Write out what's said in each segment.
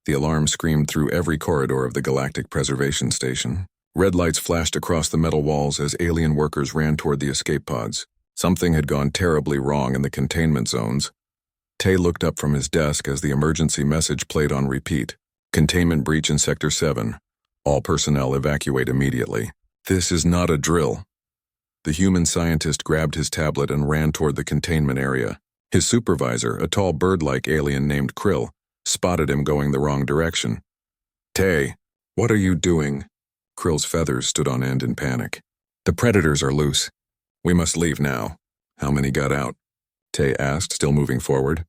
The alarm screamed through every corridor of the Galactic Preservation Station. Red lights flashed across the metal walls as alien workers ran toward the escape pods. Something had gone terribly wrong in the containment zones. Tay looked up from his desk as the emergency message played on repeat. Containment breach in Sector 7. All personnel evacuate immediately. This is not a drill. The human scientist grabbed his tablet and ran toward the containment area. His supervisor, a tall bird-like alien named Krill, spotted him going the wrong direction. "Tay, what are you doing?" Krill's feathers stood on end in panic. "The predators are loose. We must leave now." "How many got out?" Tay asked, still moving forward.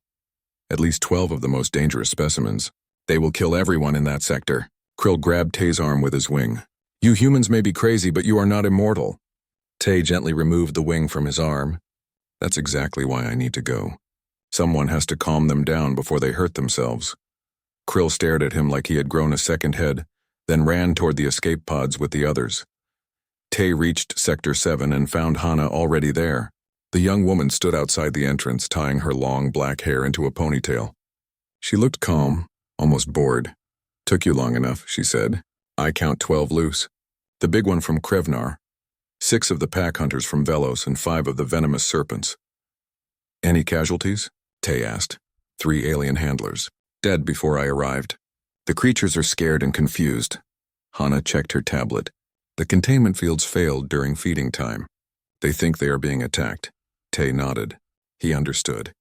"At least 12 of the most dangerous specimens. They will kill everyone in that sector." Krill grabbed Tay's arm with his wing. "You humans may be crazy, but you are not immortal." Tay gently removed the wing from his arm. "That's exactly why I need to go. Someone has to calm them down before they hurt themselves." Krill stared at him like he had grown a second head, then ran toward the escape pods with the others. Tay reached Sector 7 and found Hana already there. The young woman stood outside the entrance, tying her long black hair into a ponytail. She looked calm, almost bored. "Took you long enough," she said. "I count 12 loose. The big one from Krevnar, 6 of the pack hunters from Velos, and 5 of the venomous serpents." "Any casualties?" Tay asked. 3 alien handlers. "Dead before I arrived. The creatures are scared and confused." Hana checked her tablet. "The containment fields failed during feeding time. They think they are being attacked." Tay nodded. He understood.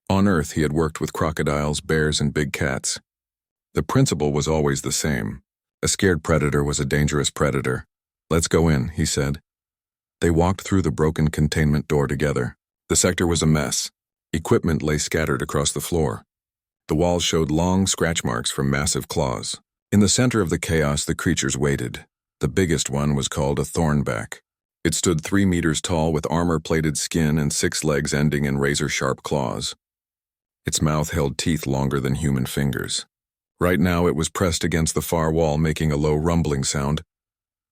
On Earth, he had worked with crocodiles, bears, and big cats. The principle was always the same. A scared predator was a dangerous predator. "Let's go in," he said. They walked through the broken containment door together. The sector was a mess. Equipment lay scattered across the floor. The walls showed long scratch marks from massive claws. In the center of the chaos, the creatures waited. The biggest one was called a thornback. It stood 3 meters tall with armor-plated skin and 6 legs ending in razor-sharp claws. Its mouth held teeth longer than human fingers. Right now it was pressed against the far wall, making a low rumbling sound.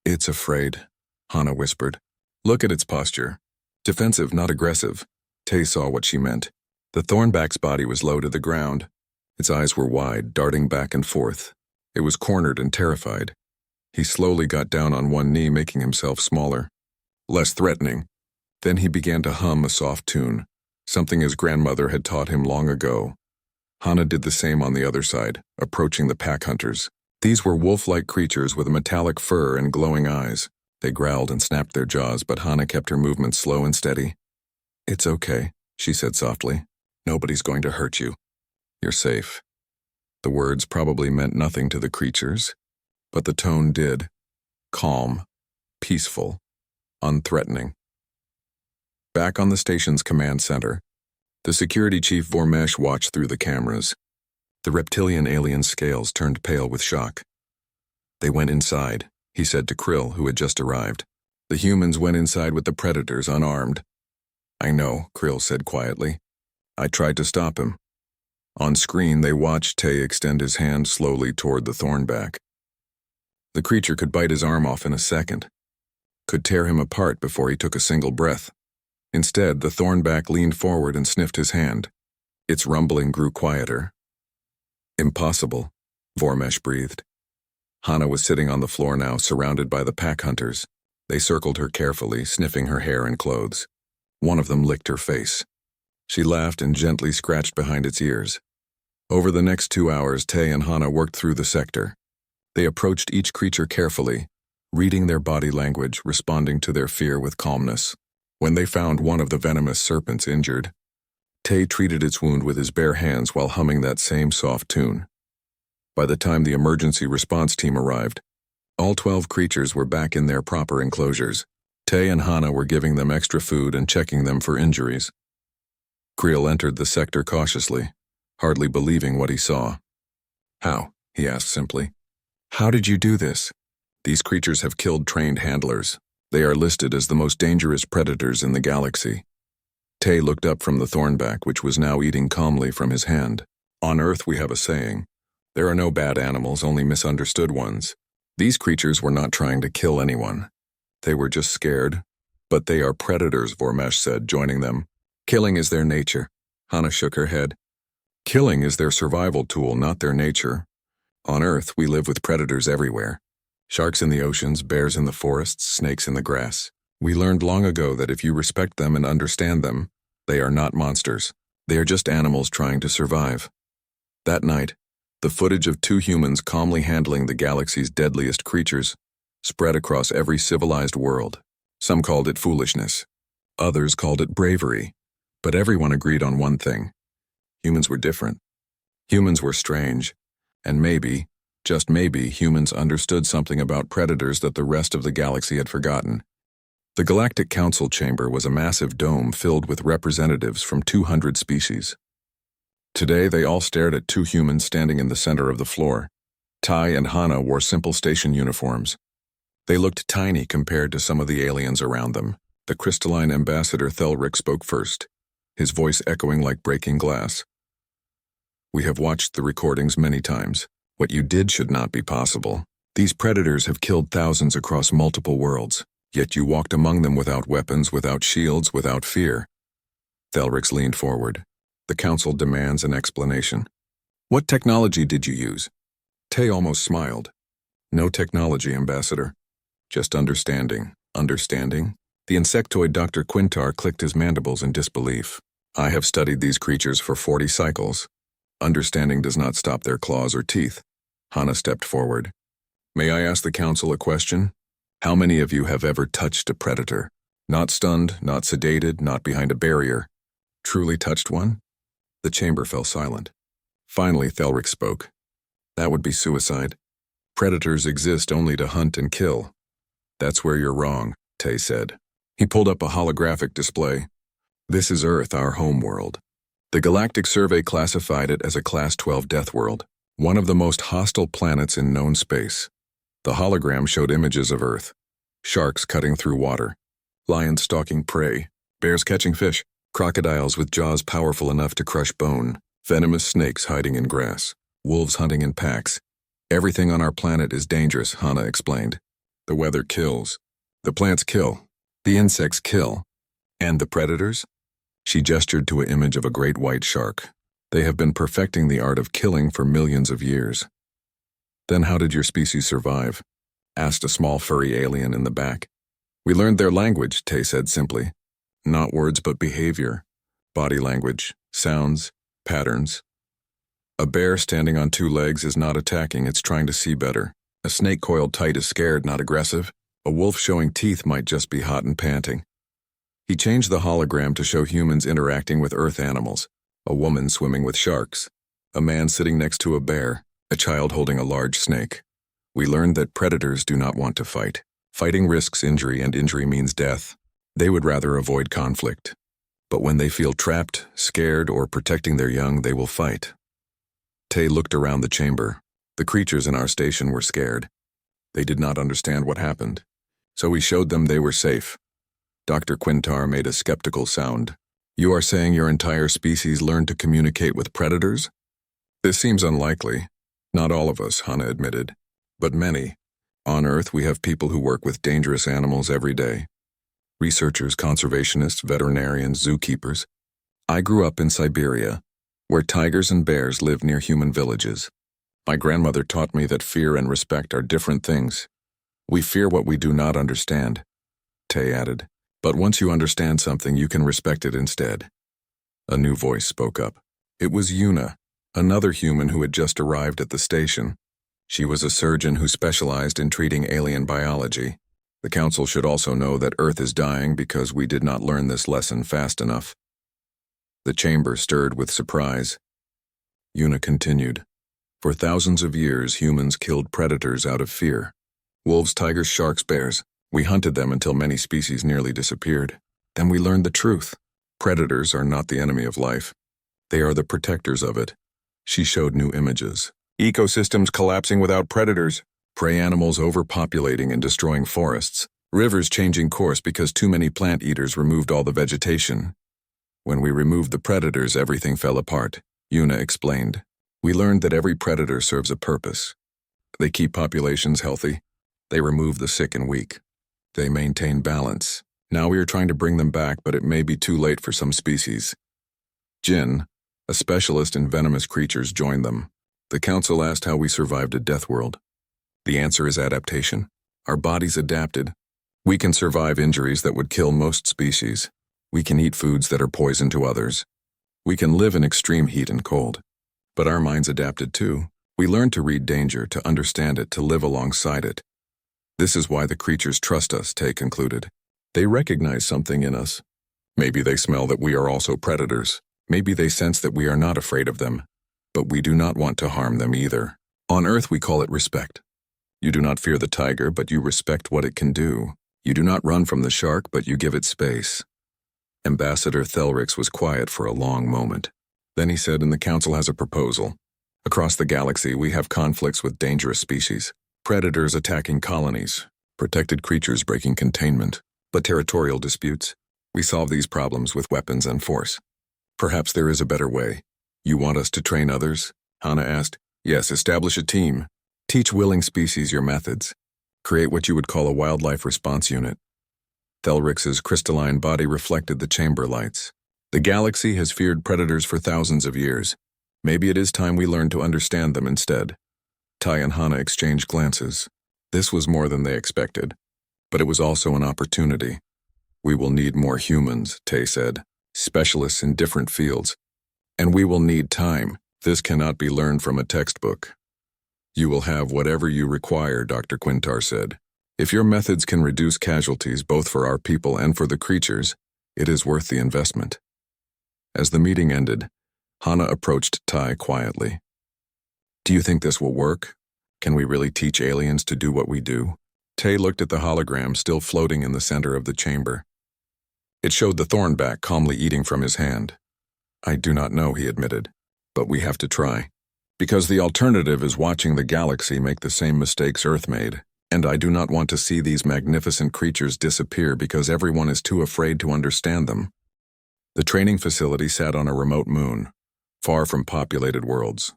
"It's afraid," Hana whispered. "Look at its posture. Defensive, not aggressive." Tay saw what she meant. The thornback's body was low to the ground. Its eyes were wide, darting back and forth. It was cornered and terrified. He slowly got down on one knee, making himself smaller, less threatening. Then he began to hum a soft tune, something his grandmother had taught him long ago. Hana did the same on the other side, approaching the pack hunters. These were wolf-like creatures with a metallic fur and glowing eyes. They growled and snapped their jaws, but Hana kept her movements slow and steady. "It's okay," she said softly. "Nobody's going to hurt you. You're safe." The words probably meant nothing to the creatures, but the tone did. Calm, peaceful, unthreatening. Back on the station's command center, the security chief Vormesh watched through the cameras. The reptilian alien's scales turned pale with shock. "They went inside," he said to Krill, who had just arrived. "The humans went inside with the predators, unarmed." "I know," Krill said quietly. "I tried to stop him." On screen, they watched Tay extend his hand slowly toward the thornback. The creature could bite his arm off in a second, could tear him apart before he took a single breath. Instead, the thornback leaned forward and sniffed his hand. Its rumbling grew quieter. "Impossible," Vormesh breathed. Hana was sitting on the floor now, surrounded by the pack hunters. They circled her carefully, sniffing her hair and clothes. One of them licked her face. She laughed and gently scratched behind its ears. Over the next 2 hours, Tay and Hana worked through the sector. They approached each creature carefully, reading their body language, responding to their fear with calmness. When they found one of the venomous serpents injured, Tay treated its wound with his bare hands while humming that same soft tune. By the time the emergency response team arrived, all 12 creatures were back in their proper enclosures. Tay and Hana were giving them extra food and checking them for injuries. Krill entered the sector cautiously, hardly believing what he saw. "How?" he asked simply. "How did you do this?" "These creatures have killed trained handlers. They are listed as the most dangerous predators in the galaxy." Tay looked up from the thornback, which was now eating calmly from his hand. "On Earth we have a saying. There are no bad animals, only misunderstood ones. These creatures were not trying to kill anyone. They were just scared. But they are predators," Vormesh said, joining them. "Killing is their nature." Hana shook her head. "Killing is their survival tool, not their nature. On Earth, we live with predators everywhere. Sharks in the oceans, bears in the forests, snakes in the grass. We learned long ago that if you respect them and understand them, they are not monsters. They are just animals trying to survive. That night, the footage of two humans calmly handling the galaxy's deadliest creatures spread across every civilized world. Some called it foolishness. Others called it bravery. But everyone agreed on one thing. Humans were different. Humans were strange. And maybe, just maybe, humans understood something about predators that the rest of the galaxy had forgotten. The Galactic Council chamber was a massive dome filled with representatives from 200 species. Today, they all stared at two humans standing in the center of the floor. Tai and Hana wore simple station uniforms. They looked tiny compared to some of the aliens around them. The crystalline ambassador Thelric spoke first, his voice echoing like breaking glass. We have watched the recordings many times. What you did should not be possible. These predators have killed thousands across multiple worlds, yet you walked among them without weapons, without shields, without fear. Thelric leaned forward. The council demands an explanation. What technology did you use? Tay almost smiled. No technology, Ambassador. Just understanding. Understanding? The insectoid Dr. Quintar clicked his mandibles in disbelief. I have studied these creatures for 40 cycles. Understanding does not stop their claws or teeth. Hana stepped forward. May I ask the council a question? How many of you have ever touched a predator? Not stunned, not sedated, not behind a barrier. Truly touched one? The chamber fell silent. Finally, Thelric spoke. That would be suicide. Predators exist only to hunt and kill. That's where you're wrong, Tay said. He pulled up a holographic display. This is Earth, our home world. The Galactic Survey classified it as a Class 12 Deathworld, one of the most hostile planets in known space. The hologram showed images of Earth. Sharks cutting through water, lions stalking prey, bears catching fish, crocodiles with jaws powerful enough to crush bone, venomous snakes hiding in grass, wolves hunting in packs. Everything on our planet is dangerous, Hana explained. The weather kills. The plants kill. The insects kill. And the predators? She gestured to an image of a great white shark. They have been perfecting the art of killing for millions of years. Then how did your species survive? Asked a small furry alien in the back. We learned their language, Tay said simply. Not words but behavior. Body language, sounds, patterns. A bear standing on two legs is not attacking, it's trying to see better. A snake coiled tight is scared, not aggressive. A wolf showing teeth might just be hot and panting. He changed the hologram to show humans interacting with Earth animals, a woman swimming with sharks, a man sitting next to a bear, a child holding a large snake. We learned that predators do not want to fight. Fighting risks injury, and injury means death. They would rather avoid conflict. But when they feel trapped, scared, or protecting their young, they will fight. Tay looked around the chamber. The creatures in our station were scared. They did not understand what happened. So we showed them they were safe. Dr. Quintar made a skeptical sound. You are saying your entire species learned to communicate with predators? This seems unlikely. Not all of us, Hana admitted, but many. On Earth, we have people who work with dangerous animals every day. Researchers, conservationists, veterinarians, zookeepers. I grew up in Siberia, where tigers and bears live near human villages. My grandmother taught me that fear and respect are different things. We fear what we do not understand, Tay added. But once you understand something, you can respect it instead. A new voice spoke up. It was Yuna, another human who had just arrived at the station. She was a surgeon who specialized in treating alien biology. The council should also know that Earth is dying because we did not learn this lesson fast enough. The chamber stirred with surprise. Yuna continued. For thousands of years, humans killed predators out of fear. Wolves, tigers, sharks, bears. We hunted them until many species nearly disappeared. Then we learned the truth. Predators are not the enemy of life. They are the protectors of it. She showed new images. Ecosystems collapsing without predators. Prey animals overpopulating and destroying forests. Rivers changing course because too many plant eaters removed all the vegetation. When we removed the predators, everything fell apart, Yuna explained. We learned that every predator serves a purpose. They keep populations healthy. They remove the sick and weak. They maintain balance. Now we are trying to bring them back, but it may be too late for some species. Jin, a specialist in venomous creatures, joined them. The council asked how we survived a Deathworld. The answer is adaptation. Our bodies adapted. We can survive injuries that would kill most species. We can eat foods that are poison to others. We can live in extreme heat and cold. But our minds adapted too. We learned to read danger, to understand it, to live alongside it. This is why the creatures trust us, Tay concluded. They recognize something in us. Maybe they smell that we are also predators. Maybe they sense that we are not afraid of them. But we do not want to harm them either. On Earth we call it respect. You do not fear the tiger, but you respect what it can do. You do not run from the shark, but you give it space. Ambassador Thelrix was quiet for a long moment. Then he said, and the council has a proposal. Across the galaxy we have conflicts with dangerous species. Predators attacking colonies. Protected creatures breaking containment. But territorial disputes. We solve these problems with weapons and force. Perhaps there is a better way. You want us to train others? Hana asked. Yes, establish a team. Teach willing species your methods. Create what you would call a wildlife response unit. Thelrix's crystalline body reflected the chamber lights. The galaxy has feared predators for thousands of years. Maybe it is time we learn to understand them instead. Tai and Hana exchanged glances. This was more than they expected. But it was also an opportunity. We will need more humans, Tay said. Specialists in different fields. And we will need time. This cannot be learned from a textbook. You will have whatever you require, Dr. Quintar said. If your methods can reduce casualties both for our people and for the creatures, it is worth the investment. As the meeting ended, Hana approached Tai quietly. Do you think this will work? Can we really teach aliens to do what we do? Tay looked at the hologram still floating in the center of the chamber. It showed the thornback calmly eating from his hand. I do not know, he admitted, but we have to try. Because the alternative is watching the galaxy make the same mistakes Earth made, and I do not want to see these magnificent creatures disappear because everyone is too afraid to understand them. The training facility sat on a remote moon, far from populated worlds.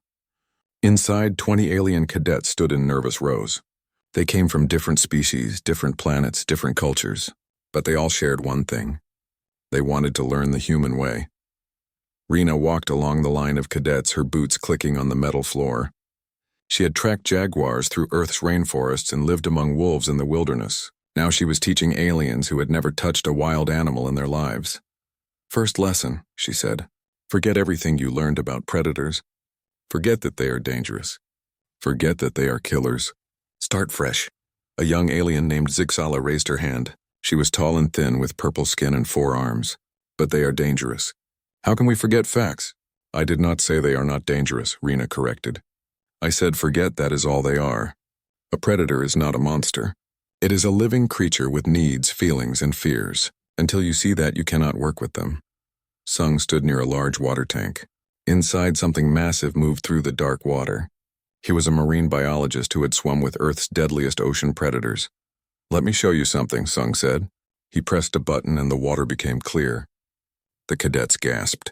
Inside, 20 alien cadets stood in nervous rows. They came from different species, different planets, different cultures, but they all shared one thing. They wanted to learn the human way. Rena walked along the line of cadets, her boots clicking on the metal floor. She had tracked jaguars through Earth's rainforests and lived among wolves in the wilderness. Now she was teaching aliens who had never touched a wild animal in their lives. First lesson, she said. Forget everything you learned about predators. Forget that they are dangerous. Forget that they are killers. Start fresh. A young alien named Zixala raised her hand. She was tall and thin with purple skin and 4 arms. But they are dangerous. How can we forget facts? I did not say they are not dangerous, Rena corrected. I said forget that is all they are. A predator is not a monster. It is a living creature with needs, feelings, and fears. Until you see that, you cannot work with them. Sung stood near a large water tank. Inside, something massive moved through the dark water. He was a marine biologist who had swum with Earth's deadliest ocean predators. Let me show you something, Sung said. He pressed a button and the water became clear. The cadets gasped.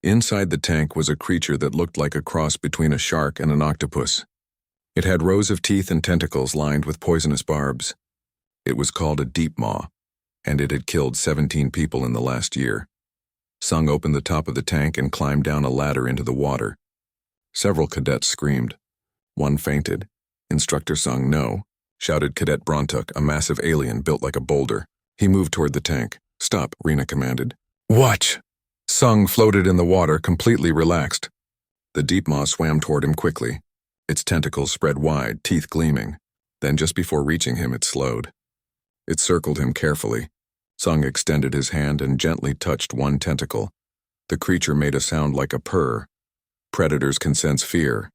Inside the tank was a creature that looked like a cross between a shark and an octopus. It had rows of teeth and tentacles lined with poisonous barbs. It was called a deep maw, and it had killed 17 people in the last year. Sung opened the top of the tank and climbed down a ladder into the water. Several cadets screamed. One fainted. Instructor Sung, no, shouted Cadet Brontuk, a massive alien built like a boulder. He moved toward the tank. Stop, Rena commanded. Watch! Sung floated in the water, completely relaxed. The deep maw swam toward him quickly. Its tentacles spread wide, teeth gleaming. Then just before reaching him, it slowed. It circled him carefully. Sung extended his hand and gently touched one tentacle. The creature made a sound like a purr. Predators can sense fear.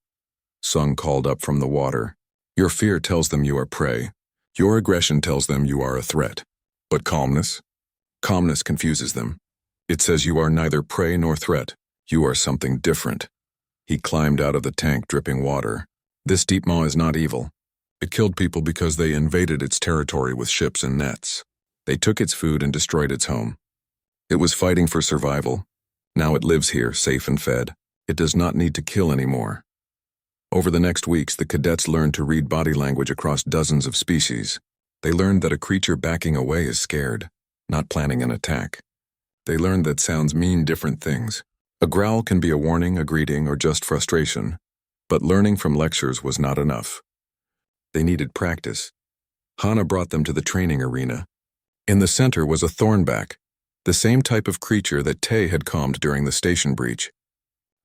Sung called up from the water. Your fear tells them you are prey. Your aggression tells them you are a threat. But calmness? Calmness confuses them. It says you are neither prey nor threat. You are something different. He climbed out of the tank, dripping water. This deep maw is not evil. It killed people because they invaded its territory with ships and nets. They took its food and destroyed its home. It was fighting for survival. Now it lives here, safe and fed. It does not need to kill anymore. Over the next weeks, the cadets learned to read body language across dozens of species. They learned that a creature backing away is scared, not planning an attack. They learned that sounds mean different things. A growl can be a warning, a greeting, or just frustration. But learning from lectures was not enough. They needed practice. Hana brought them to the training arena. In the center was a thornback, the same type of creature that Tay had calmed during the station breach.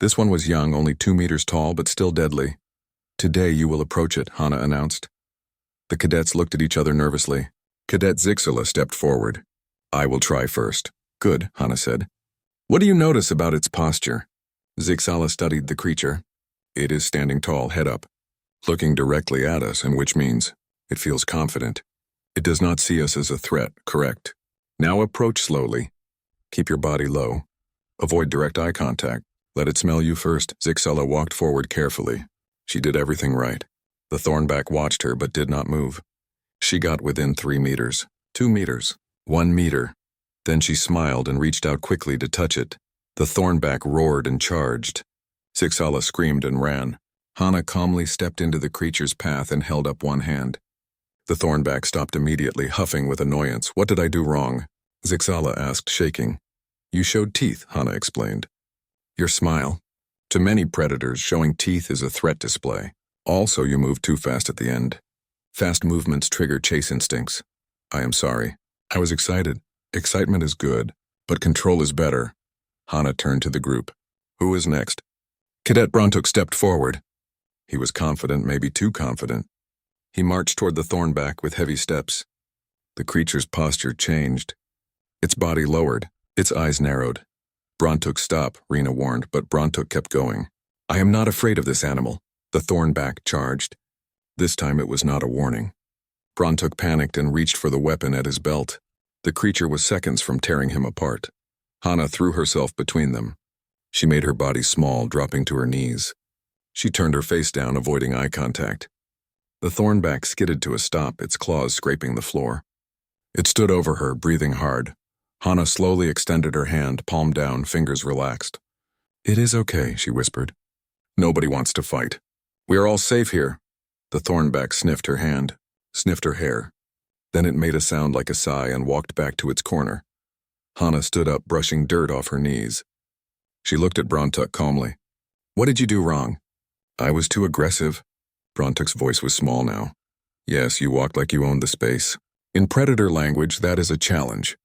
This one was young, only 2 meters tall, but still deadly. "Today you will approach it," Hana announced. The cadets looked at each other nervously. Cadet Zixala stepped forward. "I will try first." "Good," Hana said. "What do you notice about its posture?" Zixala studied the creature. "It is standing tall, head up, looking directly at us, and which means it feels confident. It does not see us as a threat, correct? Now approach slowly. Keep your body low. Avoid direct eye contact. Let it smell you first." Zixala walked forward carefully. She did everything right. The thornback watched her but did not move. She got within 3 meters, 2 meters, 1 meter. Then she smiled and reached out quickly to touch it. The thornback roared and charged. Zixala screamed and ran. Hana calmly stepped into the creature's path and held up one hand. The thornback stopped immediately, huffing with annoyance. "What did I do wrong?" Zixala asked, shaking. "You showed teeth," Hana explained. "Your smile. To many predators, showing teeth is a threat display. Also, you moved too fast at the end. Fast movements trigger chase instincts. I am sorry. I was excited. Excitement is good, but control is better." Hana turned to the group. "Who is next?" Cadet Brontuk stepped forward. He was confident, maybe too confident. He marched toward the thornback with heavy steps. The creature's posture changed. Its body lowered, its eyes narrowed. "Brontuk, stop," Rena warned, but Brontuk kept going. "I am not afraid of this animal," the thornback charged. This time it was not a warning. Brontuk panicked and reached for the weapon at his belt. The creature was seconds from tearing him apart. Hana threw herself between them. She made her body small, dropping to her knees. She turned her face down, avoiding eye contact. The thornback skidded to a stop, its claws scraping the floor. It stood over her, breathing hard. Hana slowly extended her hand, palm down, fingers relaxed. "It is okay," she whispered. "Nobody wants to fight. We are all safe here." The thornback sniffed her hand, sniffed her hair. Then it made a sound like a sigh and walked back to its corner. Hana stood up, brushing dirt off her knees. She looked at Brontuk calmly. "What did you do wrong?" "I was too aggressive." Brontuk's voice was small now. "Yes, you walked like you owned the space. In predator language, that is a challenge."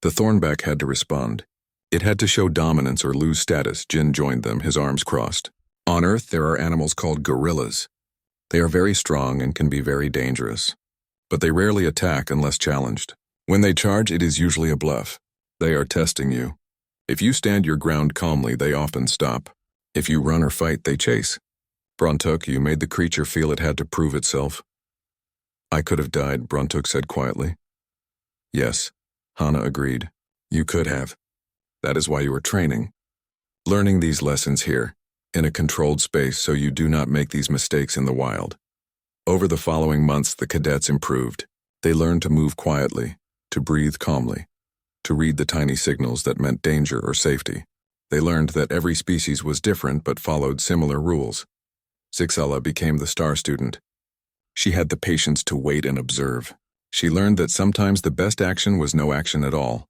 The thornback had to respond. It had to show dominance or lose status. Jin joined them, his arms crossed. On Earth, there are animals called gorillas. They are very strong and can be very dangerous. But they rarely attack unless challenged. When they charge, it is usually a bluff. They are testing you. If you stand your ground calmly, they often stop. If you run or fight, they chase. Brontuk, you made the creature feel it had to prove itself. "I could have died," Brontuk said quietly. "Yes," Hana agreed. "You could have. That is why you are training. Learning these lessons here, in a controlled space, so you do not make these mistakes in the wild." Over the following months, the cadets improved. They learned to move quietly, to breathe calmly, to read the tiny signals that meant danger or safety. They learned that every species was different but followed similar rules. Zixala became the star student. She had the patience to wait and observe. She learned that sometimes the best action was no action at all.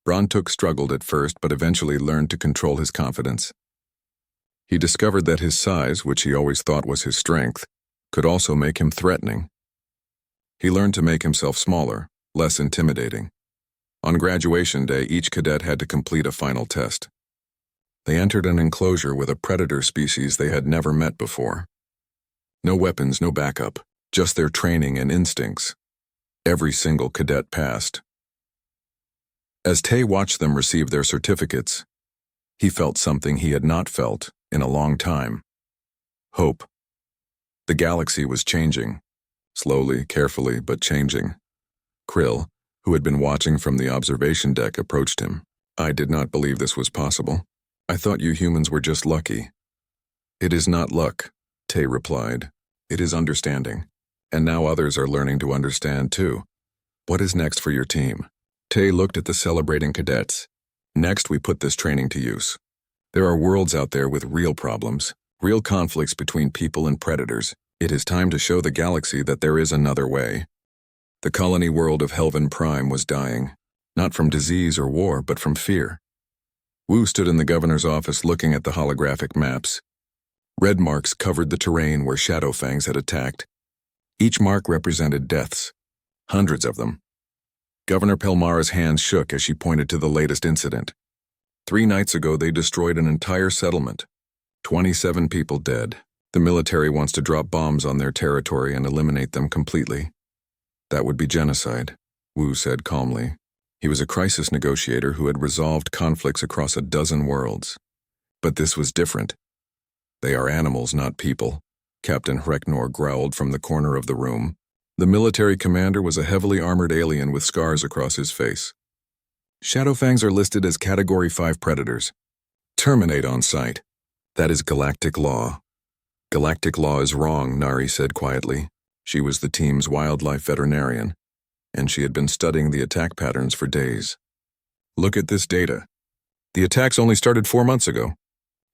Brontuk struggled at first but eventually learned to control his confidence. He discovered that his size, which he always thought was his strength, could also make him threatening. He learned to make himself smaller, less intimidating. On graduation day, each cadet had to complete a final test. They entered an enclosure with a predator species they had never met before. No weapons, no backup, just their training and instincts. Every single cadet passed. As Tay watched them receive their certificates, he felt something he had not felt in a long time. Hope. The galaxy was changing. Slowly, carefully, but changing. Krill, who had been watching from the observation deck, approached him. "I did not believe this was possible. I thought you humans were just lucky." "It is not luck," Tay replied. "It is understanding. And now others are learning to understand too. What is next for your team?" Tay looked at the celebrating cadets. "Next, we put this training to use. There are worlds out there with real problems, real conflicts between people and predators. It is time to show the galaxy that there is another way." The colony world of Helvan Prime was dying, not from disease or war, but from fear. Wu stood in the governor's office looking at the holographic maps. Red marks covered the terrain where Shadowfangs had attacked. Each mark represented deaths, hundreds of them. Governor Pelmara's hands shook as she pointed to the latest incident. 3 nights ago, they destroyed an entire settlement. 27 people dead. The military wants to drop bombs on their territory and eliminate them completely. That would be genocide, Wu said calmly. He was a crisis negotiator who had resolved conflicts across a dozen worlds. But this was different. They are animals, not people, Captain Hreknor growled from the corner of the room. The military commander was a heavily armored alien with scars across his face. Shadowfangs are listed as Category 5 predators. Terminate on sight. That is galactic law. Galactic law is wrong, Nari said quietly. She was the team's wildlife veterinarian, and she had been studying the attack patterns for days. Look at this data. The attacks only started 4 months ago.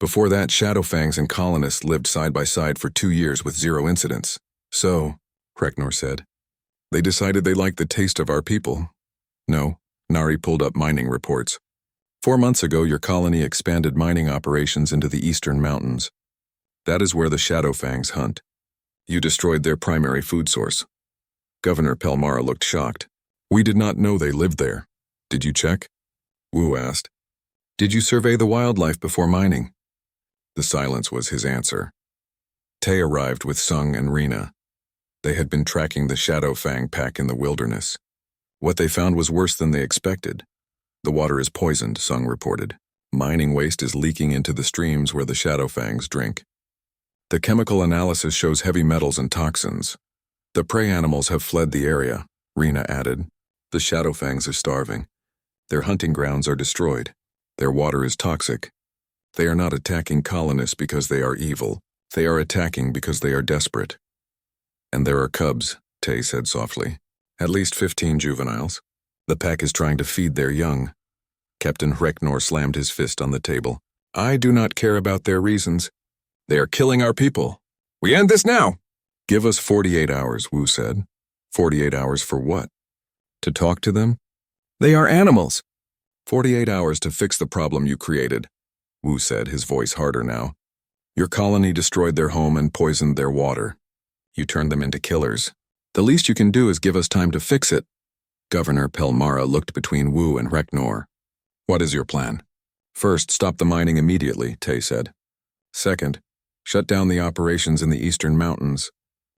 Before that, Shadowfangs and colonists lived side by side for 2 years with 0 incidents. So, Hreknor said, they decided they liked the taste of our people. No, Nari pulled up mining reports. 4 months ago, your colony expanded mining operations into the eastern mountains. That is where the Shadowfangs hunt. You destroyed their primary food source. Governor Pelmara looked shocked. We did not know they lived there. Did you check? Wu asked. Did you survey the wildlife before mining? The silence was his answer. Tay arrived with Sung and Rena. They had been tracking the Shadowfang pack in the wilderness. What they found was worse than they expected. The water is poisoned, Sung reported. Mining waste is leaking into the streams where the Shadowfangs drink. The chemical analysis shows heavy metals and toxins. The prey animals have fled the area, Rena added. The Shadowfangs are starving. Their hunting grounds are destroyed. Their water is toxic. They are not attacking colonists because they are evil. They are attacking because they are desperate. And there are cubs, Tay said softly. At least 15 juveniles. The pack is trying to feed their young. Captain Hreknor slammed his fist on the table. I do not care about their reasons. They are killing our people. We end this now! Give us 48 hours, Wu said. 48 hours for what? To talk to them? They are animals. 48 hours to fix the problem you created, Wu said, his voice harder now. Your colony destroyed their home and poisoned their water. You turned them into killers. The least you can do is give us time to fix it. Governor Pelmara looked between Wu and Hreknor. What is your plan? First, stop the mining immediately, Tay said. Second, shut down the operations in the eastern mountains.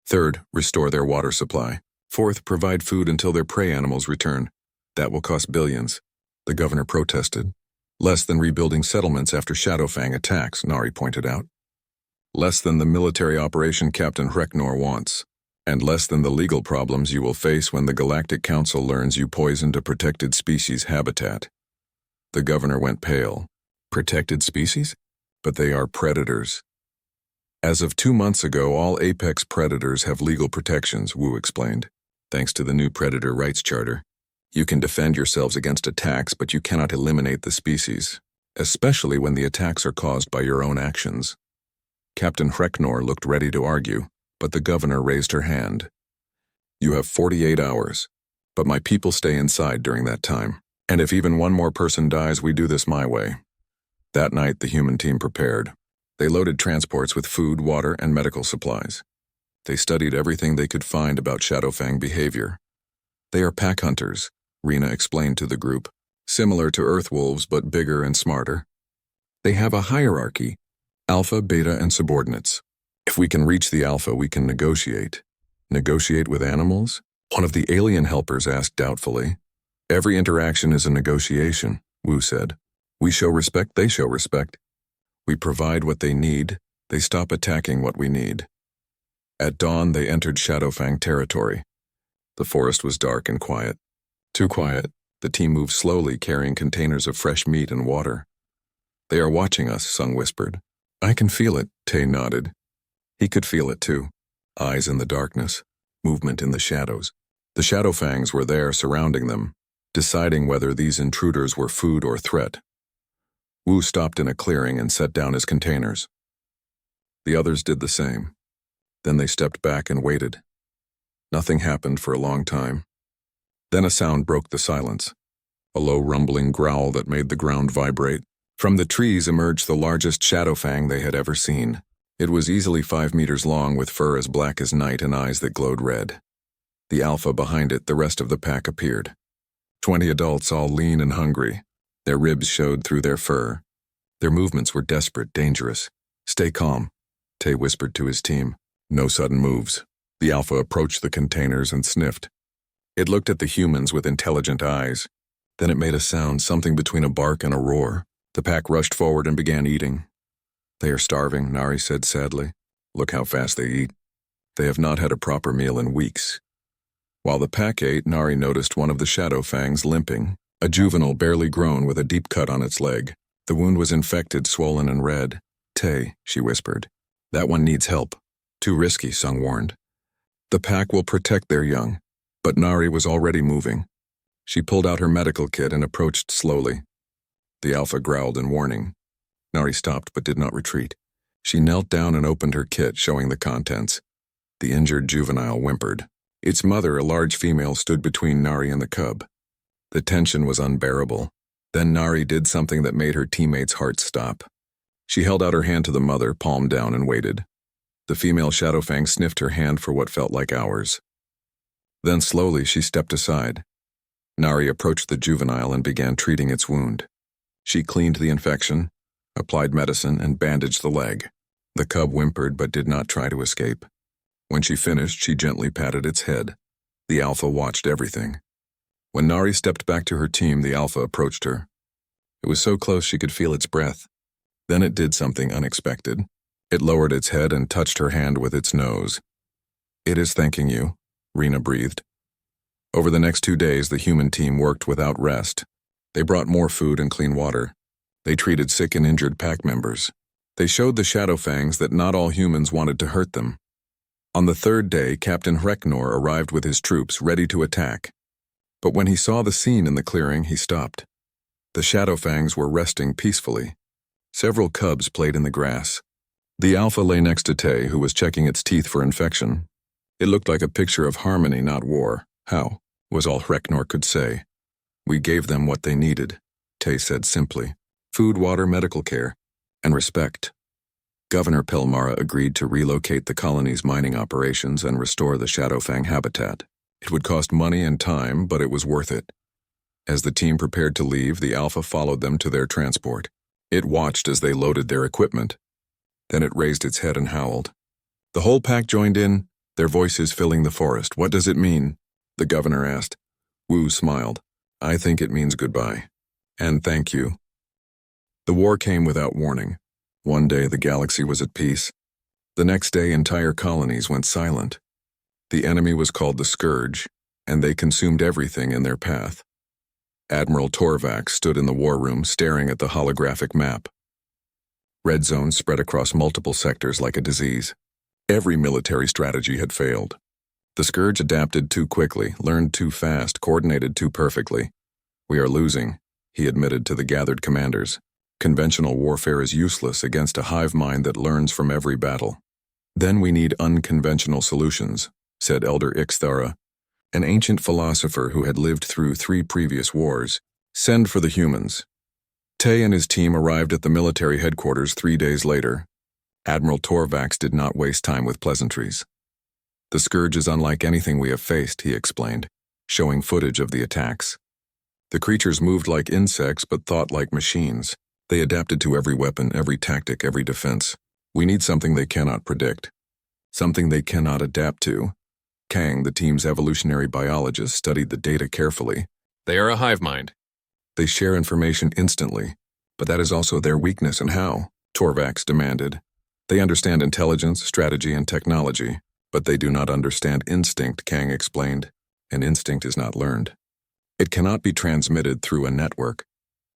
Third, restore their water supply. Fourth, provide food until their prey animals return. That will cost billions. The governor protested. Less than rebuilding settlements after Shadowfang attacks, Nari pointed out. Less than the military operation Captain Hreknor wants. And less than the legal problems you will face when the Galactic Council learns you poisoned a protected species habitat. The governor went pale. Protected species? But they are predators. As of 2 months ago, all apex predators have legal protections, Wu explained, thanks to the new Predator Rights Charter. You can defend yourselves against attacks, but you cannot eliminate the species, especially when the attacks are caused by your own actions. Captain Hreknor looked ready to argue, but the governor raised her hand. You have 48 hours, but my people stay inside during that time. And if even one more person dies, we do this my way. That night, the human team prepared. They loaded transports with food, water, and medical supplies. They studied everything they could find about Shadowfang behavior. They are pack hunters, Rena explained to the group, similar to Earthwolves but bigger and smarter. They have a hierarchy, alpha, beta, and subordinates. If we can reach the alpha, we can negotiate. Negotiate with animals? One of the alien helpers asked doubtfully. Every interaction is a negotiation, Wu said. We show respect, they show respect. We provide what they need, they stop attacking what we need. At dawn, they entered Shadowfang territory. The forest was dark and quiet. Too quiet. The team moved slowly, carrying containers of fresh meat and water. They are watching us, Sung whispered. I can feel it, Tay nodded. He could feel it too. Eyes in the darkness, movement in the shadows. The Shadowfangs were there surrounding them, deciding whether these intruders were food or threat. Wu stopped in a clearing and set down his containers. The others did the same. Then they stepped back and waited. Nothing happened for a long time. Then a sound broke the silence, a low rumbling growl that made the ground vibrate. From the trees emerged the largest Shadowfang they had ever seen. It was easily 5 meters long with fur as black as night and eyes that glowed red. The alpha behind it, the rest of the pack appeared. 20 adults, all lean and hungry. Their ribs showed through their fur. Their movements were desperate, dangerous. Stay calm, Tay whispered to his team. No sudden moves. The alpha approached the containers and sniffed. It looked at the humans with intelligent eyes. Then it made a sound, something between a bark and a roar. The pack rushed forward and began eating. They are starving, Nari said sadly. Look how fast they eat. They have not had a proper meal in weeks. While the pack ate, Nari noticed one of the shadow fangs limping, a juvenile barely grown with a deep cut on its leg. The wound was infected, swollen and red. Tay, she whispered. That one needs help. Too risky, Sung warned. The pack will protect their young. But Nari was already moving. She pulled out her medical kit and approached slowly. The alpha growled in warning. Nari stopped but did not retreat. She knelt down and opened her kit, showing the contents. The injured juvenile whimpered. Its mother, a large female, stood between Nari and the cub. The tension was unbearable. Then Nari did something that made her teammates' hearts stop. She held out her hand to the mother, palm down, and waited. The female Shadowfang sniffed her hand for what felt like hours. Then slowly she stepped aside. Nari approached the juvenile and began treating its wound. She cleaned the infection, applied medicine, and bandaged the leg. The cub whimpered but did not try to escape. When she finished, she gently patted its head. The alpha watched everything. When Nari stepped back to her team, the alpha approached her. It was so close she could feel its breath. Then it did something unexpected. It lowered its head and touched her hand with its nose. It is thanking you, Rena breathed. Over the next 2 days, the human team worked without rest. They brought more food and clean water. They treated sick and injured pack members. They showed the Shadowfangs that not all humans wanted to hurt them. On the 3rd day, Captain Hreknor arrived with his troops, ready to attack. But when he saw the scene in the clearing, he stopped. The Shadowfangs were resting peacefully. Several cubs played in the grass. The alpha lay next to Tay, who was checking its teeth for infection. It looked like a picture of harmony, not war. How? Was all Hreknor could say. We gave them what they needed, Tay said simply. Food, water, medical care, and respect. Governor Pelmara agreed to relocate the colony's mining operations and restore the Shadowfang habitat. It would cost money and time, but it was worth it. As the team prepared to leave, the alpha followed them to their transport. It watched as they loaded their equipment. Then it raised its head and howled. The whole pack joined in, their voices filling the forest. What does it mean? The governor asked. Wu smiled. I think it means goodbye. And thank you. The war came without warning. One day the galaxy was at peace. The next day entire colonies went silent. The enemy was called the Scourge, and they consumed everything in their path. Admiral Torvax stood in the war room staring at the holographic map. Red zones spread across multiple sectors like a disease. Every military strategy had failed. The Scourge adapted too quickly, learned too fast, coordinated too perfectly. We are losing, he admitted to the gathered commanders. Conventional warfare is useless against a hive mind that learns from every battle. Then we need unconventional solutions, said Elder Ixthara, an ancient philosopher who had lived through 3 previous wars. Send for the humans. Tay and his team arrived at the military headquarters 3 days later. Admiral Torvax did not waste time with pleasantries. The Scourge is unlike anything we have faced, he explained, showing footage of the attacks. The creatures moved like insects but thought like machines. They adapted to every weapon, every tactic, every defense. We need something they cannot predict. Something they cannot adapt to. Kang, the team's evolutionary biologist, studied the data carefully. They are a hive mind. They share information instantly, but that is also their weakness. And how? Torvax demanded. They understand intelligence, strategy, and technology, but they do not understand instinct, Kang explained. An instinct is not learned. It cannot be transmitted through a network.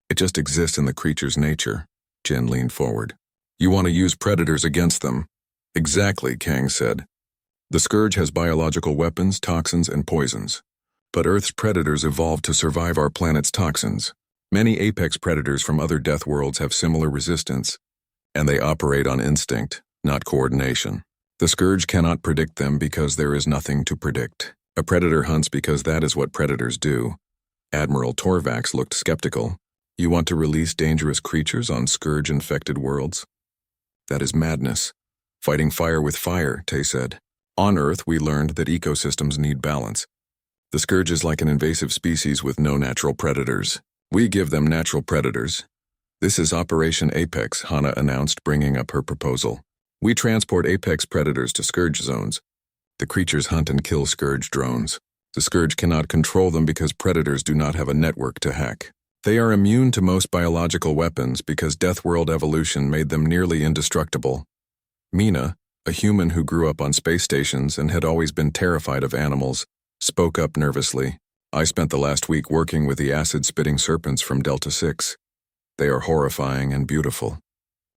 It just exists in the creature's nature. Jen leaned forward. You want to use predators against them? Exactly, Kang said. The Scourge has biological weapons, toxins, and poisons. But Earth's predators evolved to survive our planet's toxins. Many apex predators from other death worlds have similar resistance, and they operate on instinct, not coordination. The Scourge cannot predict them because there is nothing to predict. A predator hunts because that is what predators do. Admiral Torvax looked skeptical. You want to release dangerous creatures on Scourge-infected worlds? That is madness. Fighting fire with fire, Tay said. On Earth, we learned that ecosystems need balance. The scourge is like an invasive species with no natural predators. We give them natural predators. This is Operation Apex, Hana announced, bringing up her proposal. We transport apex predators to scourge zones. The creatures hunt and kill scourge drones. The scourge cannot control them because predators do not have a network to hack. They are immune to most biological weapons because Deathworld evolution made them nearly indestructible. Mina, a human who grew up on space stations and had always been terrified of animals, spoke up nervously. I spent the last week working with the acid-spitting serpents from Delta 6. They are horrifying and beautiful.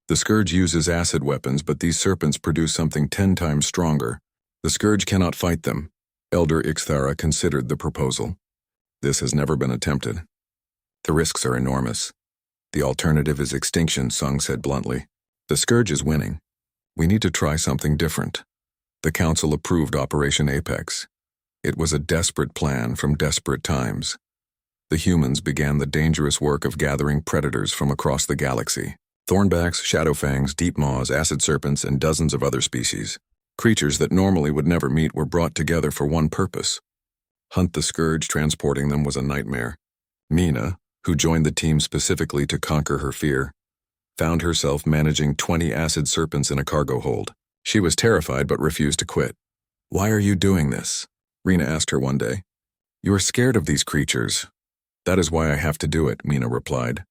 The scourge uses acid weapons, but these serpents produce something 10 times stronger. The scourge cannot fight them. Elder Ixthara considered the proposal. This has never been attempted. The risks are enormous. The alternative is extinction, Sung said bluntly. The scourge is winning. We need to try something different. The council approved Operation Apex. It was a desperate plan from desperate times. The humans began the dangerous work of gathering predators from across the galaxy. Thornbacks, shadowfangs, deep maws, acid serpents, and dozens of other species. Creatures that normally would never meet were brought together for one purpose. Hunt the scourge. Transporting them was a nightmare. Mina, who joined the team specifically to conquer her fear, found herself managing 20 acid serpents in a cargo hold. She was terrified but refused to quit. Why are you doing this? Rena asked her one day. You are scared of these creatures. That is why I have to do it, Mina replied.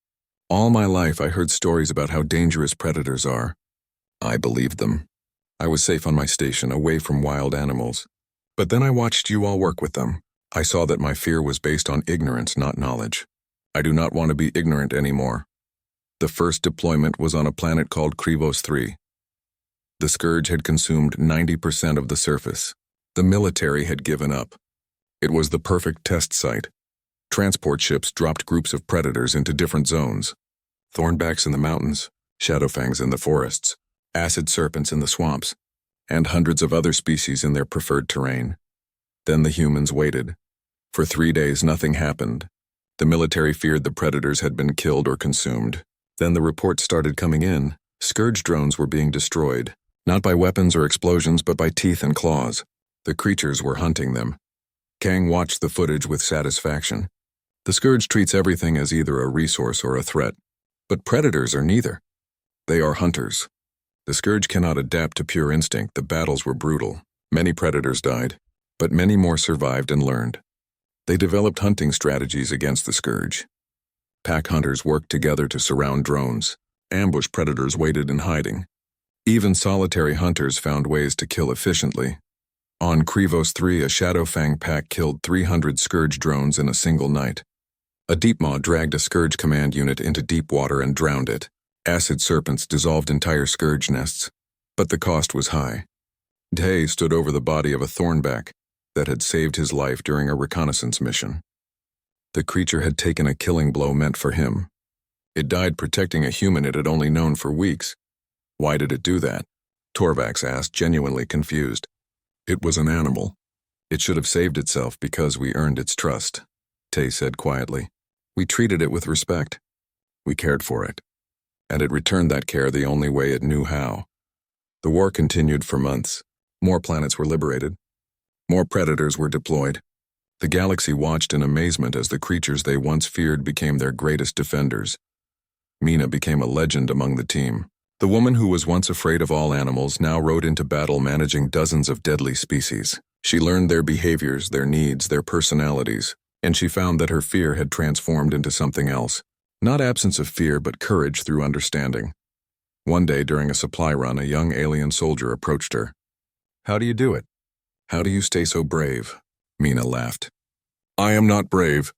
All my life I heard stories about how dangerous predators are. I believed them. I was safe on my station, away from wild animals. But then I watched you all work with them. I saw that my fear was based on ignorance, not knowledge. I do not want to be ignorant anymore. The first deployment was on a planet called Krivos 3. The scourge had consumed 90% of the surface. The military had given up. It was the perfect test site. Transport ships dropped groups of predators into different zones. Thornbacks in the mountains, shadowfangs in the forests, acid serpents in the swamps, and hundreds of other species in their preferred terrain. Then the humans waited. For 3 days nothing happened. The military feared the predators had been killed or consumed. Then the reports started coming in. Scourge drones were being destroyed, not by weapons or explosions but by teeth and claws. The creatures were hunting them. Kang watched the footage with satisfaction. The scourge treats everything as either a resource or a threat. But predators are neither. They are hunters. The scourge cannot adapt to pure instinct. The battles were brutal. Many predators died, but many more survived and learned. They developed hunting strategies against the scourge. Pack hunters worked together to surround drones. Ambush predators waited in hiding. Even solitary hunters found ways to kill efficiently. On Krivos 3, a Shadowfang pack killed 300 scourge drones in a single night. A Deepmaw dragged a scourge command unit into deep water and drowned it. Acid serpents dissolved entire scourge nests, but the cost was high. Day stood over the body of a thornback that had saved his life during a reconnaissance mission. The creature had taken a killing blow meant for him. It died protecting a human it had only known for weeks. Why did it do that? Torvax asked, genuinely confused. It was an animal. It should have saved itself because we earned its trust, Tay said quietly. We treated it with respect. We cared for it. And it returned that care the only way it knew how. The war continued for months. More planets were liberated. More predators were deployed. The galaxy watched in amazement as the creatures they once feared became their greatest defenders. Mina became a legend among the team. The woman who was once afraid of all animals now rode into battle managing dozens of deadly species. She learned their behaviors, their needs, their personalities, and she found that her fear had transformed into something else. Not absence of fear, but courage through understanding. One day during a supply run, a young alien soldier approached her. How do you do it? How do you stay so brave? Mina laughed. I am not brave.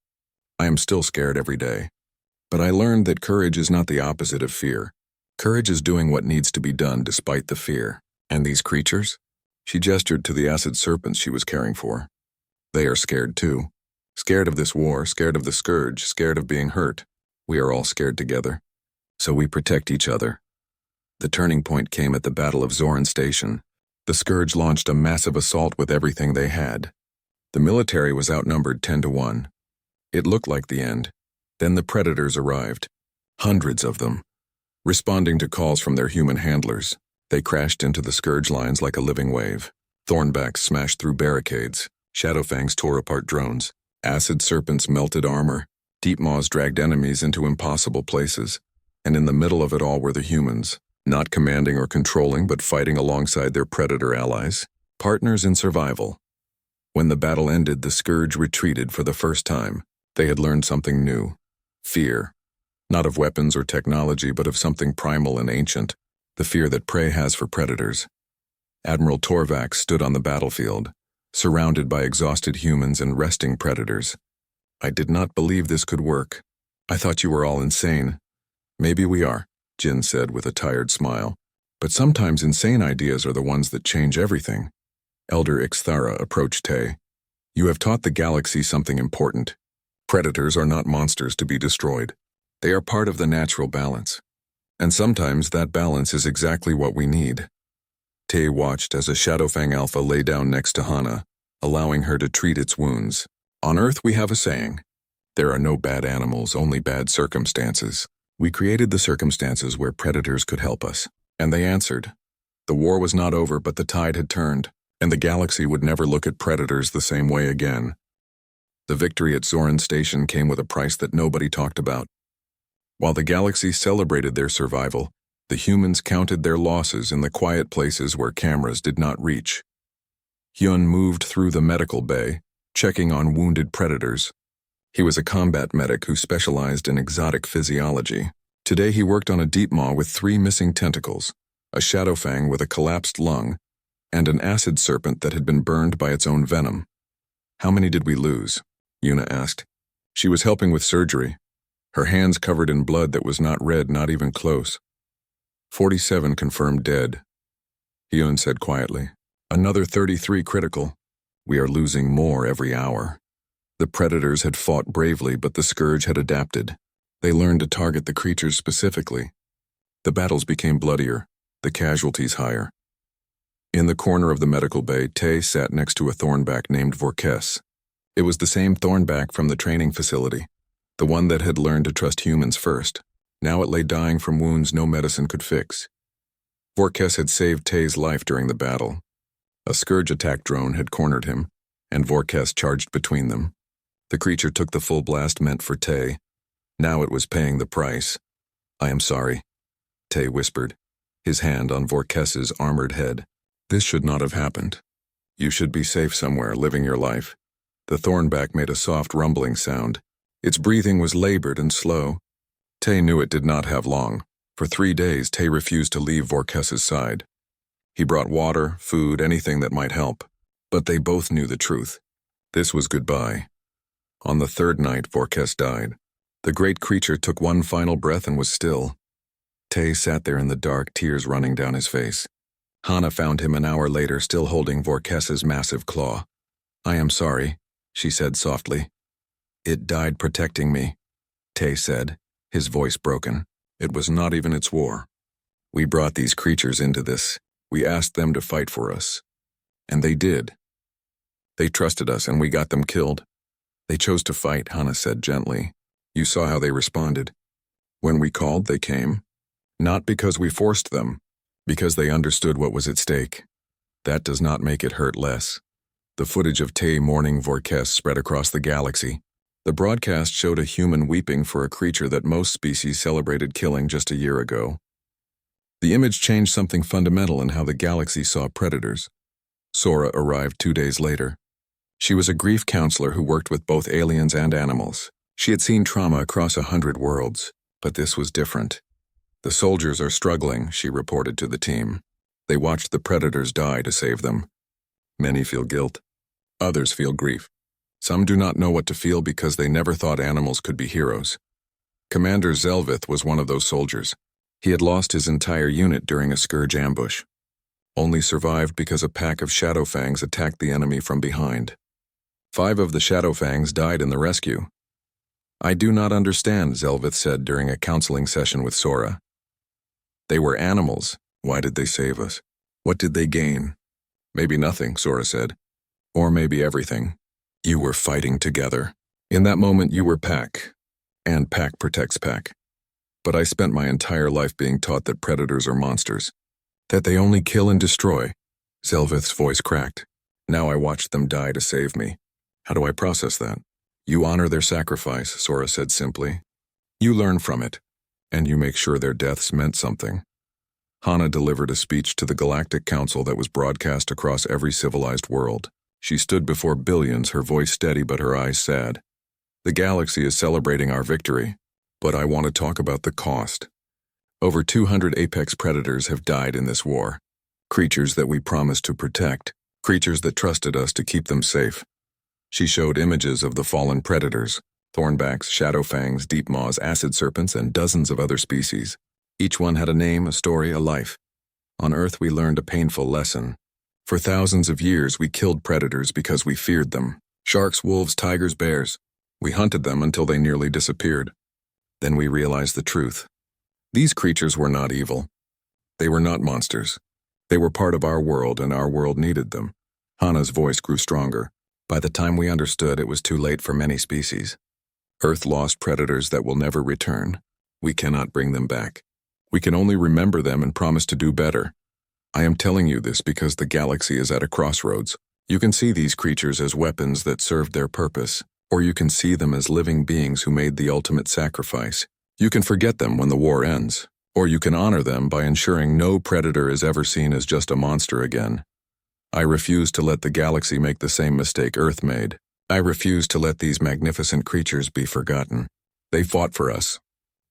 I am still scared every day. But I learned that courage is not the opposite of fear. Courage is doing what needs to be done despite the fear. And these creatures? She gestured to the acid serpents she was caring for. They are scared too. Scared of this war, scared of the scourge, scared of being hurt. We are all scared together. So we protect each other. The turning point came at the Battle of Zoran Station. The scourge launched a massive assault with everything they had. The military was outnumbered 10-1. It looked like the end. Then the predators arrived. Hundreds of them. Responding to calls from their human handlers. They crashed into the scourge lines like a living wave. Thornbacks smashed through barricades. Shadowfangs tore apart drones. Acid serpents melted armor. Deep maws dragged enemies into impossible places. And in the middle of it all were the humans, not commanding or controlling, but fighting alongside their predator allies, partners in survival. When the battle ended, the scourge retreated for the first time. They had learned something new. Fear. Not of weapons or technology, but of something primal and ancient. The fear that prey has for predators. Admiral Torvax stood on the battlefield, surrounded by exhausted humans and resting predators. I did not believe this could work. I thought you were all insane. Maybe we are, Jin said with a tired smile. But sometimes insane ideas are the ones that change everything. Elder Ixthara approached Tay. You have taught the galaxy something important. Predators are not monsters to be destroyed. They are part of the natural balance. And sometimes that balance is exactly what we need. Tay watched as a Shadowfang Alpha lay down next to Hana, allowing her to treat its wounds. On Earth we have a saying, there are no bad animals, only bad circumstances. We created the circumstances where predators could help us, and they answered. The war was not over, but the tide had turned, and the galaxy would never look at predators the same way again. The victory at Zoran Station came with a price that nobody talked about. While the galaxy celebrated their survival, the humans counted their losses in the quiet places where cameras did not reach. Hyun moved through the medical bay, checking on wounded predators. He was a combat medic who specialized in exotic physiology. Today he worked on a deep maw with 3 missing tentacles, a shadowfang with a collapsed lung, and an acid serpent that had been burned by its own venom. How many did we lose? Yuna asked. She was helping with surgery, her hands covered in blood that was not red, not even close. 47 confirmed dead, Hyun said quietly. Another 33 critical. We are losing more every hour. The predators had fought bravely, but the scourge had adapted. They learned to target the creatures specifically. The battles became bloodier, the casualties higher. In the corner of the medical bay, Tay sat next to a thornback named Vorkes. It was the same thornback from the training facility, the one that had learned to trust humans first. Now it lay dying from wounds no medicine could fix. Vorkes had saved Tay's life during the battle. A scourge attack drone had cornered him, and Vorkes charged between them. The creature took the full blast meant for Tay. Now it was paying the price. I am sorry, Tay whispered, his hand on Vorkes's armored head. This should not have happened. You should be safe somewhere, living your life. The thornback made a soft rumbling sound. Its breathing was labored and slow. Tay knew it did not have long. For 3 days, Tay refused to leave Vorkes's side. He brought water, food, anything that might help. But they both knew the truth. This was goodbye. On the 3rd night, Vorkes died. The great creature took one final breath and was still. Tay sat there in the dark, tears running down his face. Hana found him an hour later, still holding Vorkes's massive claw. I am sorry, she said softly. It died protecting me, Tay said, his voice broken. It was not even its war. We brought these creatures into this. We asked them to fight for us. And they did. They trusted us and we got them killed. They chose to fight, Hana said gently. You saw how they responded. When we called, they came. Not because we forced them, because they understood what was at stake. That does not make it hurt less. The footage of Tay mourning Vorkes spread across the galaxy. The broadcast showed a human weeping for a creature that most species celebrated killing just a year ago. The image changed something fundamental in how the galaxy saw predators. Sora arrived 2 days later. She was a grief counselor who worked with both aliens and animals. She had seen trauma across 100 worlds, but this was different. The soldiers are struggling, she reported to the team. They watched the predators die to save them. Many feel guilt. Others feel grief. Some do not know what to feel because they never thought animals could be heroes. Commander Zelvith was one of those soldiers. He had lost his entire unit during a scourge ambush. Only survived because a pack of Shadowfangs attacked the enemy from behind. 5 of the Shadowfangs died in the rescue. I do not understand, Zelvith said during a counseling session with Sora. They were animals. Why did they save us? What did they gain? Maybe nothing, Sora said. Or maybe everything. You were fighting together. In that moment you were pack. And pack protects pack. But I spent my entire life being taught that predators are monsters. That they only kill and destroy. Zelvith's voice cracked. Now I watched them die to save me. How do I process that? You honor their sacrifice, Sora said simply. You learn from it, and you make sure their deaths meant something. Hana delivered a speech to the Galactic Council that was broadcast across every civilized world. She stood before billions, her voice steady but her eyes sad. The galaxy is celebrating our victory, but I want to talk about the cost. Over 200 apex predators have died in this war. Creatures that we promised to protect, creatures that trusted us to keep them safe. She showed images of the fallen predators, thornbacks, shadowfangs, deepmaws, acid serpents, and dozens of other species. Each one had a name, a story, a life. On Earth we learned a painful lesson. For thousands of years we killed predators because we feared them. Sharks, wolves, tigers, bears. We hunted them until they nearly disappeared. Then we realized the truth. These creatures were not evil. They were not monsters. They were part of our world, and our world needed them. Hana's voice grew stronger. By the time we understood, it was too late for many species. Earth lost predators that will never return. We cannot bring them back. We can only remember them and promise to do better. I am telling you this because the galaxy is at a crossroads. You can see these creatures as weapons that served their purpose, or you can see them as living beings who made the ultimate sacrifice. You can forget them when the war ends, or you can honor them by ensuring no predator is ever seen as just a monster again. I refuse to let the galaxy make the same mistake Earth made. I refuse to let these magnificent creatures be forgotten. They fought for us.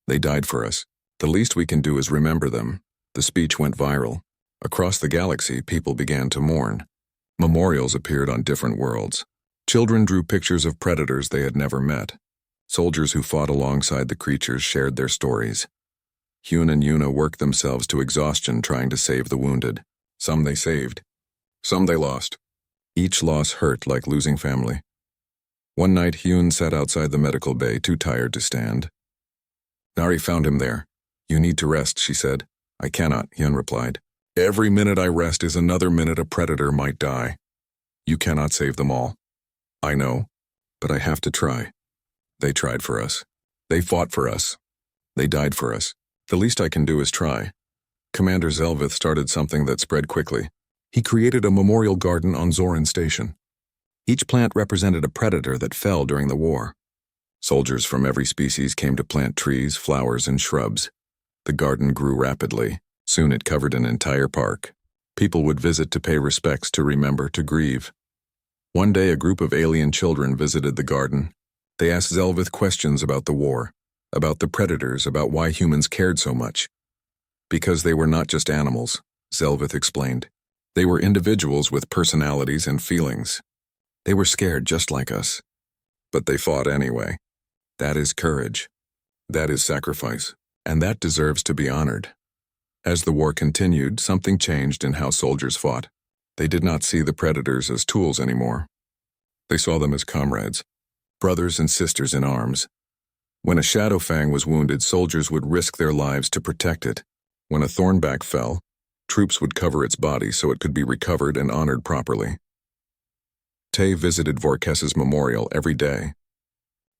They died for us. The least we can do is remember them. The speech went viral. Across the galaxy, people began to mourn. Memorials appeared on different worlds. Children drew pictures of predators they had never met. Soldiers who fought alongside the creatures shared their stories. Hyun and Yuna worked themselves to exhaustion trying to save the wounded. Some they saved. Some they lost. Each loss hurt like losing family. One night, Hyun sat outside the medical bay, too tired to stand. Nari found him there. You need to rest, she said. I cannot, Hyun replied. Every minute I rest is another minute a predator might die. You cannot save them all. I know, but I have to try. They tried for us. They fought for us. They died for us. The least I can do is try. Commander Zelvith started something that spread quickly. He created a memorial garden on Zoran Station. Each plant represented a predator that fell during the war. Soldiers from every species came to plant trees, flowers, and shrubs. The garden grew rapidly. Soon it covered an entire park. People would visit to pay respects, to remember, to grieve. One day a group of alien children visited the garden. They asked Zelvith questions about the war, about the predators, about why humans cared so much. Because they were not just animals, Zelvith explained. They were individuals with personalities and feelings. They were scared just like us. But they fought anyway. That is courage. That is sacrifice. And that deserves to be honored. As the war continued, something changed in how soldiers fought. They did not see the predators as tools anymore. They saw them as comrades, brothers and sisters in arms. When a shadowfang was wounded, soldiers would risk their lives to protect it. When a thornback fell, troops would cover its body so it could be recovered and honored properly. Tay visited Vorkes's memorial every day.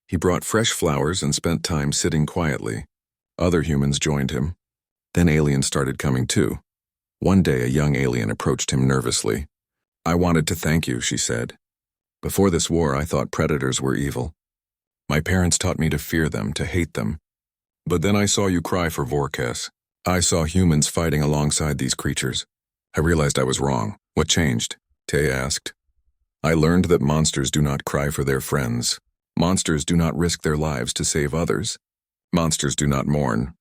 He brought fresh flowers and spent time sitting quietly. Other humans joined him. Then aliens started coming too. One day a young alien approached him nervously. I wanted to thank you, she said. Before this war, I thought predators were evil. My parents taught me to fear them, to hate them. But then I saw you cry for Vorkes. I saw humans fighting alongside these creatures. I realized I was wrong. What changed? Tay asked. I learned that monsters do not cry for their friends. Monsters do not risk their lives to save others. Monsters do not mourn.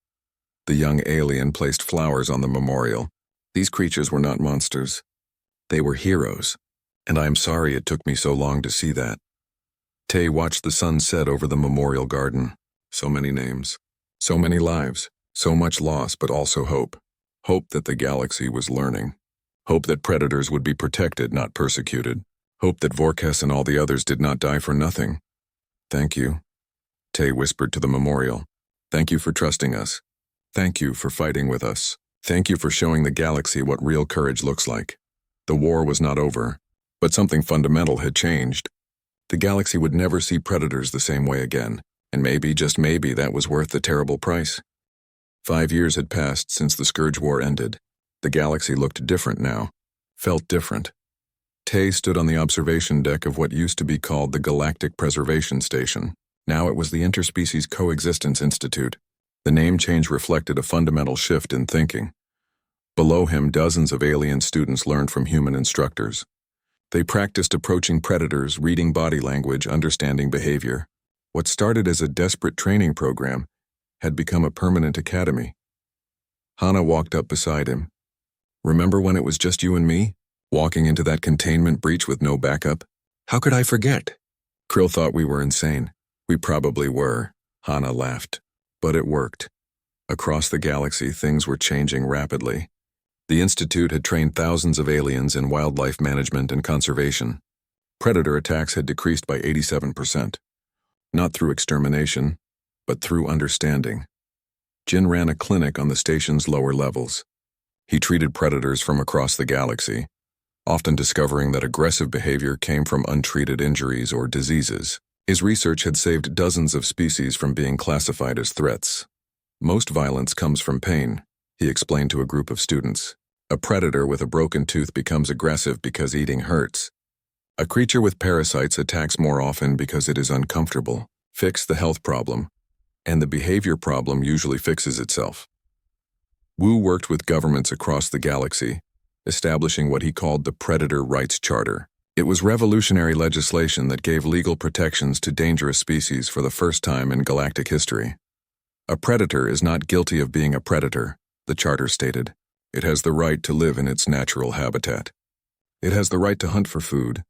The young alien placed flowers on the memorial. These creatures were not monsters. They were heroes. And I am sorry it took me so long to see that. Tay watched the sun set over the memorial garden. So many names. So many lives. So much loss, but also hope. Hope that the galaxy was learning. Hope that predators would be protected, not persecuted. Hope that Vorkes and all the others did not die for nothing. Thank you, Tay whispered to the memorial. Thank you for trusting us. Thank you for fighting with us. Thank you for showing the galaxy what real courage looks like. The war was not over, but something fundamental had changed. The galaxy would never see predators the same way again, and maybe, just maybe, that was worth the terrible price. 5 years had passed since the Scourge War ended. The galaxy looked different now, felt different. Tay stood on the observation deck of what used to be called the Galactic Preservation Station. Now it was the Interspecies Coexistence Institute. The name change reflected a fundamental shift in thinking. Below him, dozens of alien students learned from human instructors. They practiced approaching predators, reading body language, understanding behavior. What started as a desperate training program had become a permanent academy. Hana walked up beside him. Remember when it was just you and me, walking into that containment breach with no backup? How could I forget? Krill thought we were insane. We probably were, Hana laughed. But it worked. Across the galaxy, things were changing rapidly. The Institute had trained thousands of aliens in wildlife management and conservation. Predator attacks had decreased by 87%. Not through extermination, but through understanding. Jin ran a clinic on the station's lower levels. He treated predators from across the galaxy, often discovering that aggressive behavior came from untreated injuries or diseases. His research had saved dozens of species from being classified as threats. Most violence comes from pain, he explained to a group of students. A predator with a broken tooth becomes aggressive because eating hurts. A creature with parasites attacks more often because it is uncomfortable. Fix the health problem, and the behavior problem usually fixes itself. Wu worked with governments across the galaxy, establishing what he called the Predator Rights Charter. It was revolutionary legislation that gave legal protections to dangerous species for the first time in galactic history. A predator is not guilty of being a predator, the charter stated. It has the right to live in its natural habitat. It has the right to hunt for food.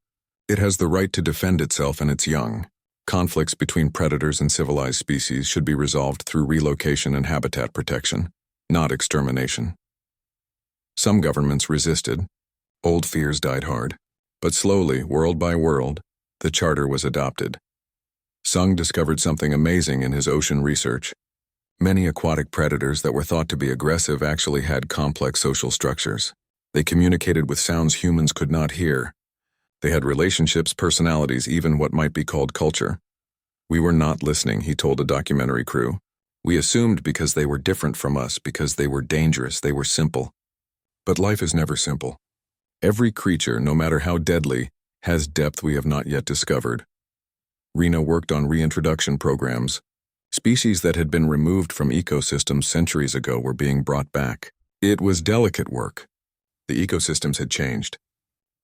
It has the right to defend itself and its young. Conflicts between predators and civilized species should be resolved through relocation and habitat protection, not extermination. Some governments resisted. Old fears died hard. But slowly, world by world, the charter was adopted. Sung discovered something amazing in his ocean research. Many aquatic predators that were thought to be aggressive actually had complex social structures. They communicated with sounds humans could not hear. They had relationships, personalities, even what might be called culture. We were not listening, he told a documentary crew. We assumed because they were different from us, because they were dangerous, they were simple. But life is never simple. Every creature, no matter how deadly, has depth we have not yet discovered. Rena worked on reintroduction programs. Species that had been removed from ecosystems centuries ago were being brought back. It was delicate work. The ecosystems had changed,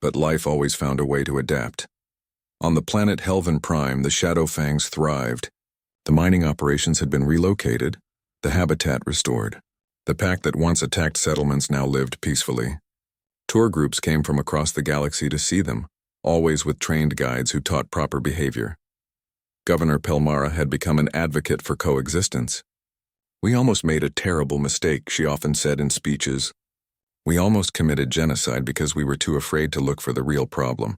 but life always found a way to adapt. On the planet Helvan Prime, the Shadowfangs thrived. The mining operations had been relocated, the habitat restored. The pack that once attacked settlements now lived peacefully. Tour groups came from across the galaxy to see them, always with trained guides who taught proper behavior. Governor Pelmara had become an advocate for coexistence. We almost made a terrible mistake, she often said in speeches. We almost committed genocide because we were too afraid to look for the real problem.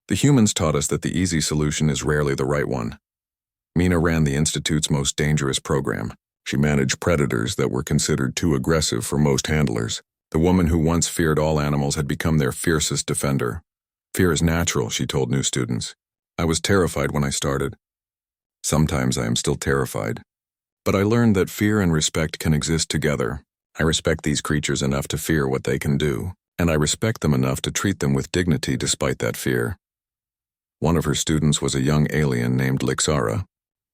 The humans taught us that the easy solution is rarely the right one. Mina ran the Institute's most dangerous program. She managed predators that were considered too aggressive for most handlers. The woman who once feared all animals had become their fiercest defender. Fear is natural, she told new students. I was terrified when I started. Sometimes I am still terrified. But I learned that fear and respect can exist together. I respect these creatures enough to fear what they can do, and I respect them enough to treat them with dignity despite that fear. One of her students was a young alien named Lixara.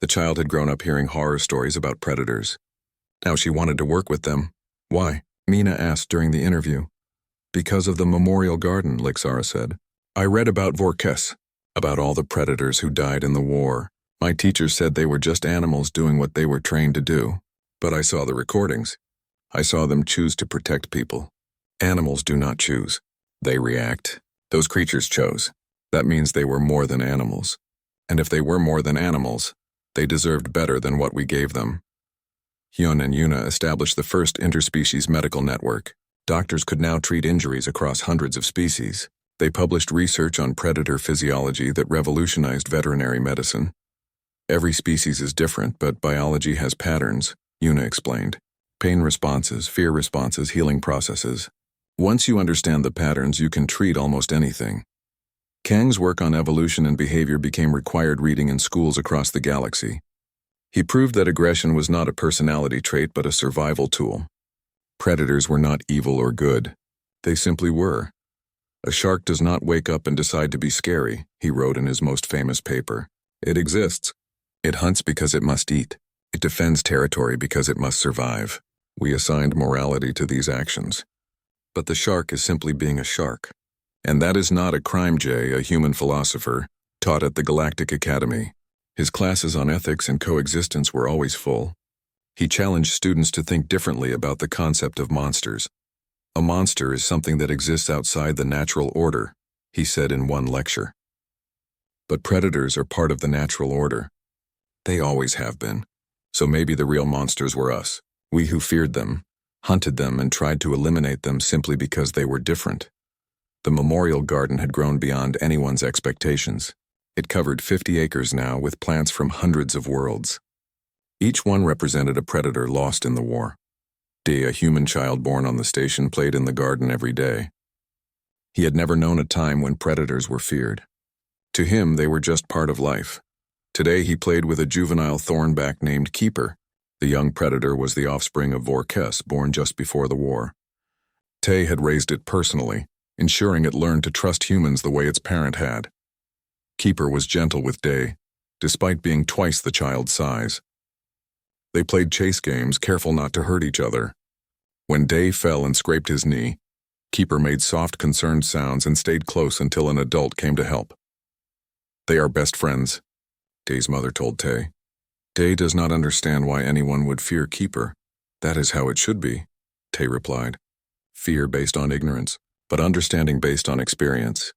The child had grown up hearing horror stories about predators. Now she wanted to work with them. Why? Mina asked during the interview. Because of the memorial garden, Lixara said. I read about Vorkes, about all the predators who died in the war. My teachers said they were just animals doing what they were trained to do. But I saw the recordings. I saw them choose to protect people. Animals do not choose. They react. Those creatures chose. That means they were more than animals. And if they were more than animals, they deserved better than what we gave them. Hyun and Yuna established the first interspecies medical network. Doctors could now treat injuries across hundreds of species. They published research on predator physiology that revolutionized veterinary medicine. Every species is different, but biology has patterns, Yuna explained. Pain responses, fear responses, healing processes. Once you understand the patterns, you can treat almost anything. Kang's work on evolution and behavior became required reading in schools across the galaxy. He proved that aggression was not a personality trait but a survival tool. Predators were not evil or good. They simply were. A shark does not wake up and decide to be scary, he wrote in his most famous paper. It exists. It hunts because it must eat. It defends territory because it must survive. We assigned morality to these actions. But the shark is simply being a shark. And that is not a crime, Jay, a human philosopher, taught at the Galactic Academy. His classes on ethics and coexistence were always full. He challenged students to think differently about the concept of monsters. A monster is something that exists outside the natural order, he said in one lecture. But predators are part of the natural order. They always have been. So maybe the real monsters were us, we who feared them, hunted them, and tried to eliminate them simply because they were different. The memorial garden had grown beyond anyone's expectations. It covered 50 acres now with plants from hundreds of worlds. Each one represented a predator lost in the war. Day, a human child born on the station, played in the garden every day. He had never known a time when predators were feared. To him, they were just part of life. Today, he played with a juvenile thornback named Keeper. The young predator was the offspring of Vorkes, born just before the war. Tay had raised it personally, ensuring it learned to trust humans the way its parent had. Keeper was gentle with Day, despite being twice the child's size. They played chase games, careful not to hurt each other. When Day fell and scraped his knee, Keeper made soft, concerned sounds and stayed close until an adult came to help. They are best friends, Day's mother told Tay. Day does not understand why anyone would fear Keeper. That is how it should be, Tay replied. Fear based on ignorance, but understanding based on experience.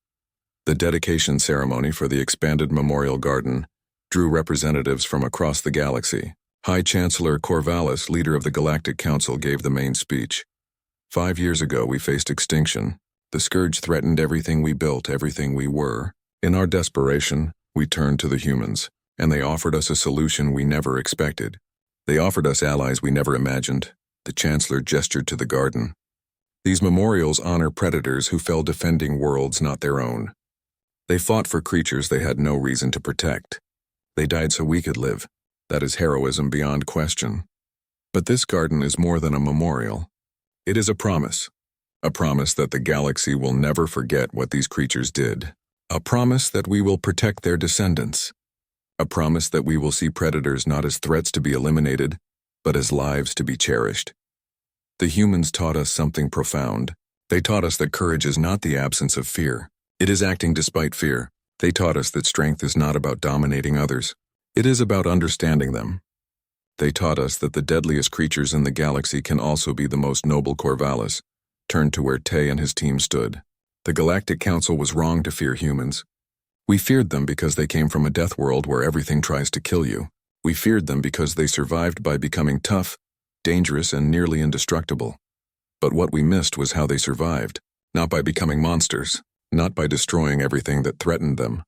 The dedication ceremony for the expanded memorial garden drew representatives from across the galaxy. High Chancellor Corvallis, leader of the Galactic Council, gave the main speech. 5 years ago, we faced extinction. The scourge threatened everything we built, everything we were. In our desperation, we turned to the humans, and they offered us a solution we never expected. They offered us allies we never imagined. The Chancellor gestured to the garden. These memorials honor predators who fell defending worlds not their own. They fought for creatures they had no reason to protect. They died so we could live. That is heroism beyond question. But this garden is more than a memorial. It is a promise that the galaxy will never forget what these creatures did. A promise that we will protect their descendants. A promise that we will see predators not as threats to be eliminated, but as lives to be cherished. The humans taught us something profound. They taught us that courage is not the absence of fear. It is acting despite fear. They taught us that strength is not about dominating others. It is about understanding them. They taught us that the deadliest creatures in the galaxy can also be the most noble. Corvallis turned to where Tay and his team stood. The Galactic Council was wrong to fear humans. We feared them because they came from a Deathworld where everything tries to kill you. We feared them because they survived by becoming tough, dangerous, and nearly indestructible. But what we missed was how they survived, not by becoming monsters, not by destroying everything that threatened them,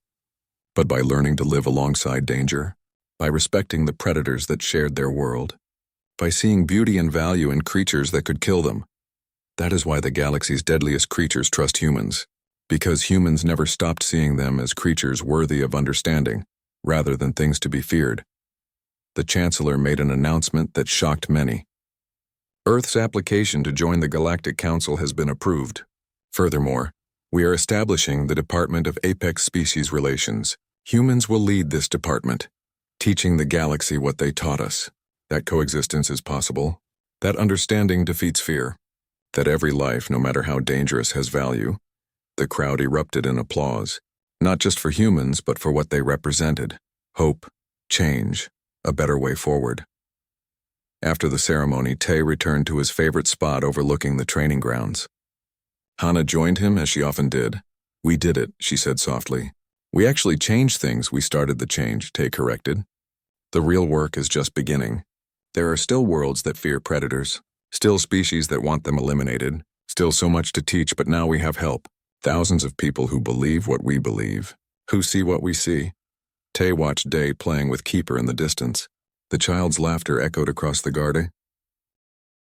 but by learning to live alongside danger, by respecting the predators that shared their world, by seeing beauty and value in creatures that could kill them. That is why the galaxy's deadliest creatures trust humans, because humans never stopped seeing them as creatures worthy of understanding, rather than things to be feared. The Chancellor made an announcement that shocked many. Earth's application to join the Galactic Council has been approved. Furthermore, we are establishing the Department of Apex Species Relations. Humans will lead this department, teaching the galaxy what they taught us, that coexistence is possible, that understanding defeats fear, that every life, no matter how dangerous, has value. The crowd erupted in applause, not just for humans, but for what they represented: hope, change, a better way forward. After the ceremony, Tay returned to his favorite spot overlooking the training grounds. Hana joined him, as she often did. We did it, she said softly. We actually changed things. We started the change, Tay corrected. The real work is just beginning. There are still worlds that fear predators, still species that want them eliminated, still so much to teach, but now we have help. Thousands of people who believe what we believe, who see what we see. Tay watched Day playing with Keeper in the distance. The child's laughter echoed across the garden.